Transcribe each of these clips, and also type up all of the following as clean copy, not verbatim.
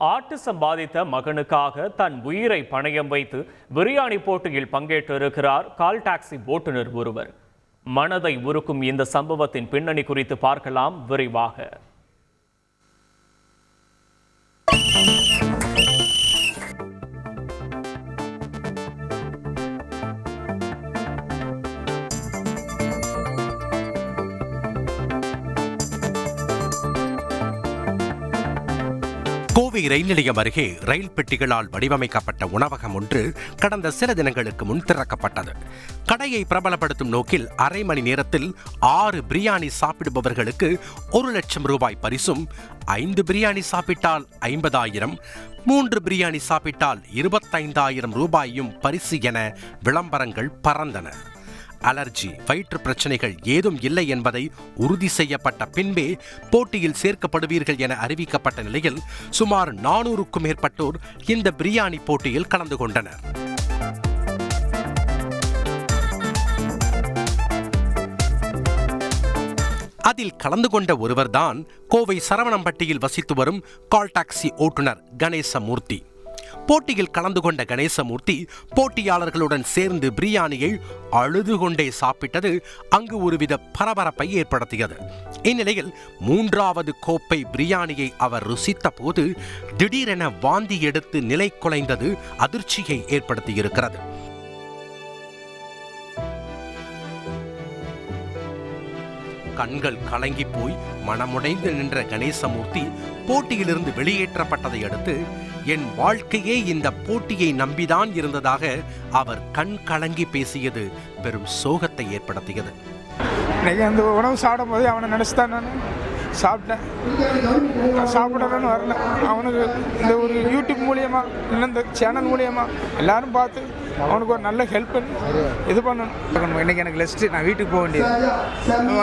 Autism பாதித்த மகனுக்காக தன் உயிரை பணயம் வைத்து பிரியாணி போட்டியில் பங்கேற்றிருக்கிறார் கால் டாக்ஸி ஓட்டுநர் ஒருவர். மனதை உருக்கும் இந்த சம்பவத்தின் பின்னணி குறித்து பார்க்கலாம் விரிவாக. கோவை ரயில் நிலையம் அருகே ரயில் பெட்டிகளால் வடிவமைக்கப்பட்ட உணவகம் ஒன்று கடந்த சில தினங்களுக்கு முன் திறக்கப்பட்டது. கடையை பிரபலப்படுத்தும் நோக்கில் அரை மணி நேரத்தில் 6 பிரியாணி சாப்பிடுபவர்களுக்கு 1 லட்சம் ரூபாய் பரிசும், 5 பிரியாணி சாப்பிட்டால் 50,000, 3 பிரியாணி சாப்பிட்டால் 25,000 ரூபாயும் பரிசு என விளம்பரங்கள் பறந்தன. அலர்ஜி, வயிற்று பிரச்சனைகள் ஏதும் இல்லை என்பதை உறுதி செய்யப்பட்ட பின்பே போட்டியில் சேர்க்கப்படுவீர்கள் என அறிவிக்கப்பட்ட நிலையில் சுமார் 400க்கும் மேற்பட்டோர் இந்த பிரியாணி போட்டியில் கலந்து கொண்டனர். அதில் கலந்து கொண்ட ஒருவர்தான் கோவை சரவணம்பட்டியில் வசித்து வரும் கால் டாக்ஸி ஓட்டுநர் கணேசமூர்த்தி. போட்டியில் கலந்து கொண்ட கணேசமூர்த்தி போட்டியாளர்களுடன் சேர்ந்து பிரியாணியை அழுது கொண்டே சாப்பிட்டது அங்கு ஒருவித பரபரப்பை ஏற்படுத்தியது. இந்நிலையில் 3வது கோப்பை பிரியாணியை அவர் ருசித்த போது திடீரென வாந்தி எடுத்து நிலை குலைந்தது அதிர்ச்சியை ஏற்படுத்தியிருக்கிறது. கண்கள் கலங்கி போய் மனமுடைந்து நின்ற கணேசமூர்த்தி போட்டியிலிருந்து வெளியேற்றப்பட்டதை அடுத்து என் வாழ்க்கையே இந்த போட்டியை நம்பிதான் இருந்ததாக அவர் கண் கலங்கி பேசியது பெரும் சோகத்தை ஏற்படுத்தியது. அந்த உணவு சாப்பிடும் போது அவனை நினைச்சுதான் நான் சாப்பிட்டேன். சாப்பிடணும்னு வரல. அவனுக்கு இந்த ஒரு யூடியூப் மூலியமா, இந்த சேனல் மூலியமா எல்லாரும் பார்த்து அவனுக்கு ஒரு நல்ல ஹெல்ப் பண்ணி இது பண்ணணும். இன்னைக்கு எனக்கு லெஸ்ட்டு, நான் வீட்டுக்கு போக வேண்டியது.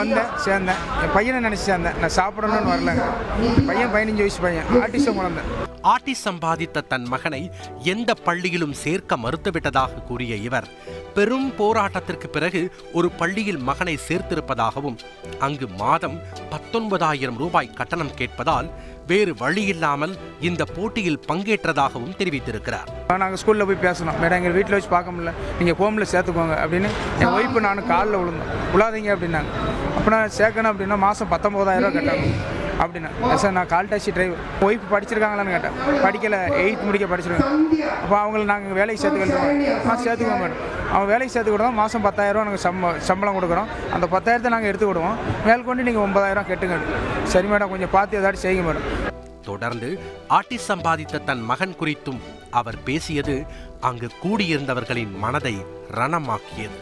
வந்தேன், சேர்ந்தேன். என் பையனை நினச்சி சேர்ந்தேன். நான் சாப்பிடணும்னு வரலங்க. பையன் 15 வயசு பையன், ஆட்டிசம் குழந்தை. ஆட்டிசம் பாதித்த தன் மகனை எந்த பள்ளியிலும் சேர்க்க மறுத்துவிட்டதாக கூறிய இவர் பெரும் போராட்டத்திற்கு பிறகு ஒரு பள்ளியில் மகனை சேர்த்திருப்பதாகவும் அங்கு மாதம் 19,000 ரூபாய் கட்டணம் கேட்பதால் வேறு வழியில்லாமல் இந்த போட்டியில் பங்கேற்றதாகவும் தெரிவித்திருக்கிறார். நாங்கள் ஸ்கூலில் போய் பேசணும், மேடம் எங்கள் வீட்டில் வச்சு பார்க்க முடியல, நீங்கள் ஹோமில் சேர்த்துக்கோங்க அப்படின்னு என் ஒய்ஃபு நானும் காலில் விழுந்தோம். விழாதீங்க அப்படின்னாங்க. அப்போ நான் சேர்க்கணும் அப்படின்னா மாதம் 19,000 ரூபா கட்டணும் அப்படின்னா. சார் நான் கால் டாக்ஸி டிரைவர். ஒய்ஃப் படிச்சிருக்காங்களான்னு கேட்டேன். படிக்கலை, 8th முடிக்க படிச்சிருக்காங்க. அப்போ அவங்கள நாங்கள் வேலைக்கு சேர்த்துக்கிட்டோம். சேர்த்துக்குவோம் மேடம். அவன் வேலைக்கு சேர்த்து விடுவோம். மாதம் 10,000 ரூபா நாங்கள் சம்பளம் கொடுக்குறோம். அந்த 10,000 நாங்கள் எடுத்து விடுவோம். மேற்கொண்டு நீங்கள் 9,000 கட்டுங்க. சரி மேடம், கொஞ்சம் பார்த்து ஏதாச்சும் செய்யுங்க மேடம். தொடர்ந்து ஆட்டிசம் பாதித்த தன் மகன் குறித்தும் அவர் பேசியது அங்கு கூடியிருந்தவர்களின் மனதை ரணமாக்கியது.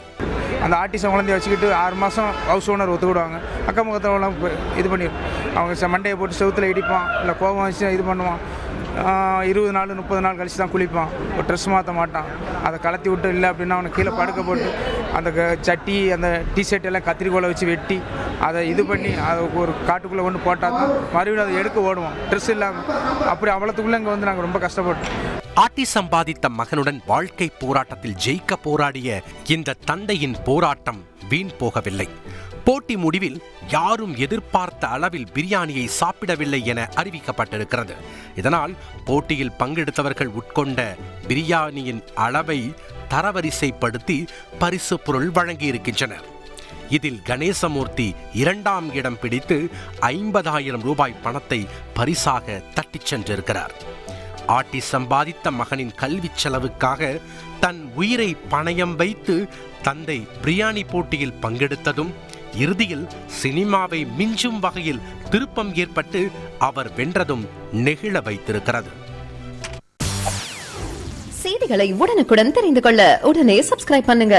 அந்த ஆட்டிசம் குழந்தைய வச்சுக்கிட்டு 6 மாதம் ஹவுஸ் ஓனர் ஒத்துக்கிடுவாங்க. அக்கம் பக்கத்தெல்லாம் இது பண்ணிடும். அவங்க மண்டையை போட்டு செவுத்தில் இடிப்பான், இல்லை கோபம் வச்சு இது பண்ணுவான். 20 நாள் 30 நாள் கழிச்சு தான் குளிப்பான். ஒரு ட்ரெஸ் மாற்ற மாட்டான். அதை கலத்தி விட்டு இல்லை அப்படின்னா அவனை கீழே படுக்க போட்டு அந்த சட்டி, அந்த டிஷர்ட் எல்லாம் கத்திரிக்கோலை வச்சு வெட்டி அதை இது பண்ணி அதை ஒரு காட்டுக்குள்ளே கொண்டு போட்டால் தான் மறுபடியும் அதை எடுக்க ஓடுவோம், ட்ரெஸ் இல்லாமல். அப்படி அவ்வளோத்துக்குள்ளே இங்கே வந்து நாங்கள் ரொம்ப கஷ்டப்பட்டோம். ஆட்டிசம் பாதித்த மகனுடன் வாழ்க்கை போராட்டத்தில் ஜெயிக்க போராடிய இந்த தந்தையின் போராட்டம் வீண் போகவில்லை. போட்டி முடிவில் யாரும் எதிர்பார்த்த அளவில் பிரியாணியை சாப்பிடவில்லை என அறிவிக்கப்பட்டிருக்கிறது. இதனால் போட்டியில் பங்கெடுத்தவர்கள் உட்கொண்ட பிரியாணியின் அளவை தரவரிசைப்படுத்தி பரிசு பொருள் வழங்கியிருக்கின்றனர். இதில் கணேசமூர்த்தி 2ஆம் இடம் பிடித்து 50,000 ரூபாய் பணத்தை பரிசாக தட்டிச் சென்றிருக்கிறார். ஆட்டிசம் பாதித்த மகனின் கல்வி செலவுக்காக தன் உயிரை பணயம் வைத்து தந்தை பிரியாணி போட்டியில் பங்கெடுத்ததும் இறுதியில் சினிமாவை மிஞ்சும் வகையில் திருப்பம் ஏற்பட்டு அவர் வென்றதும் நெகிழ வைத்திருக்கிறது. செய்திகளை உடனுக்குடன் தெரிந்து கொள்ள உடனே சப்ஸ்கிரைப் பண்ணுங்க.